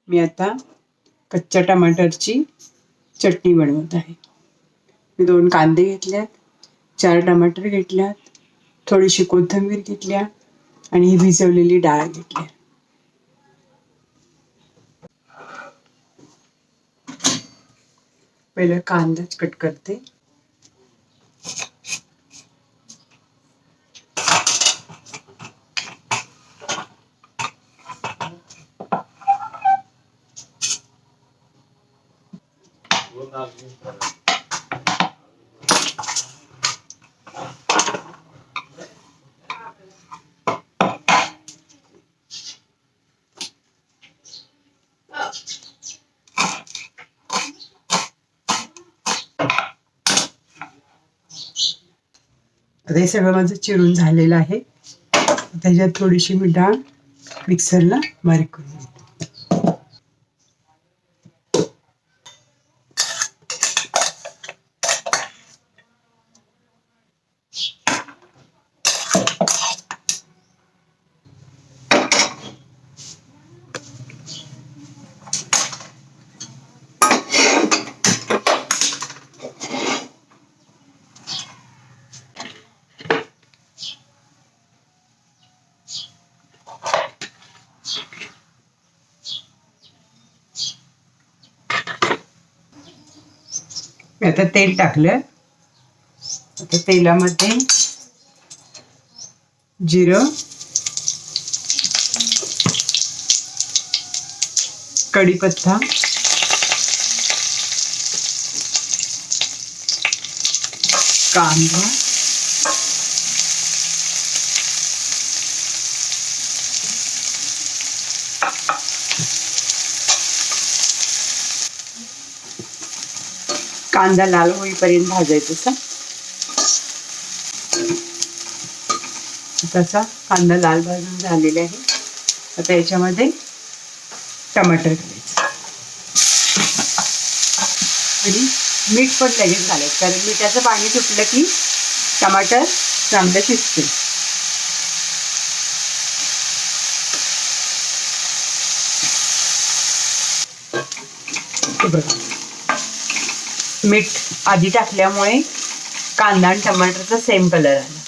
मी आता कच्च्या टमाटरची चटणी बनवत आहे. मी 2 कांदे घेतल्यात, 4 टमाटर घेतल्यात, थोडीशी कोथिंबीर घेतल्या आणि ही भिजवलेली डाळ घेतली. पहिलं कांदा कट करते. आता हे सगळं माझं चिरून झालेलं आहे. त्याच्यात थोडीशी मी डाळ मिक्सरला बारीक करून घेते. आता तेल टाकलं. आता तेलामध्ये जिरं, कढीपत्ता, कांदा, कांदा लाल होईपर्यंत भाजायचा. तसा कांदा लाल भाजून झालेला आहे. आता याच्यामध्ये टमाटर घालायचं आणि मीठ पण लगेच घालायचं, कारण मिठाचं पाणी सुटलं की टमाटर चांगलं शिजते. मीठ आधी टाकल्यामुळे कांदा आणि टमाटरचा सेम कलर आला.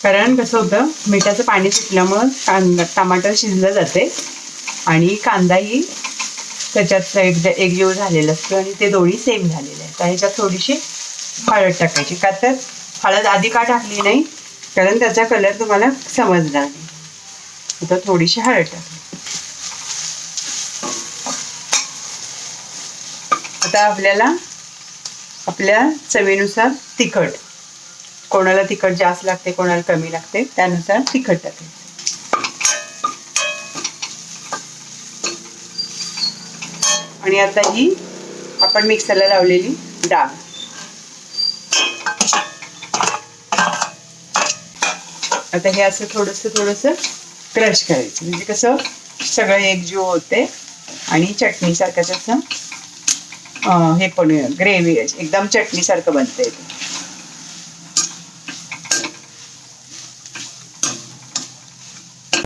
कारण कसं होतं, मिठाचं पाणी सुटल्यामुळं टमाटर शिजलं जाते आणि कांदाही त्याच्यात एकजीव झालेला असतो आणि ते दोन्ही सेम झालेले आहेत. ह्याच्यात थोडीशी हळद टाकायची. का तर हळद आधी का टाकली नाही, कारण त्याचा कलर तुम्हाला समजणार नाही. आता थोडीशी हळद टाकली. आता आपल्याला आपल्या चवीनुसार तिखट, कोणाला तिखट जास्त लागते कोणाला कमी लागते त्यानुसार तिखट टाकायचं. आणि आता ही आपण मिक्सरला लावलेली डाळ, आता हे असं थोडंसं क्रश करायचं, म्हणजे कसं सगळं एकजीव होते आणि चटणीसारखं तसं हे पण ग्रेव्ही एकदम चटणीसारखं बनते.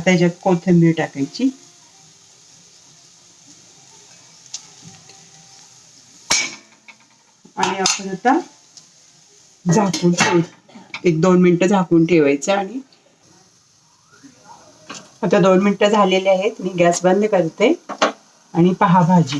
त्याच्यात कोथिंबीर टाकायची आणि आपण आता झाकून ठेवू, 1-2 मिनिटं झाकून ठेवायचं. आणि आता 2 मिनिटं झालेले आहेत. मी गॅस बंद करते आणि पहा भाजी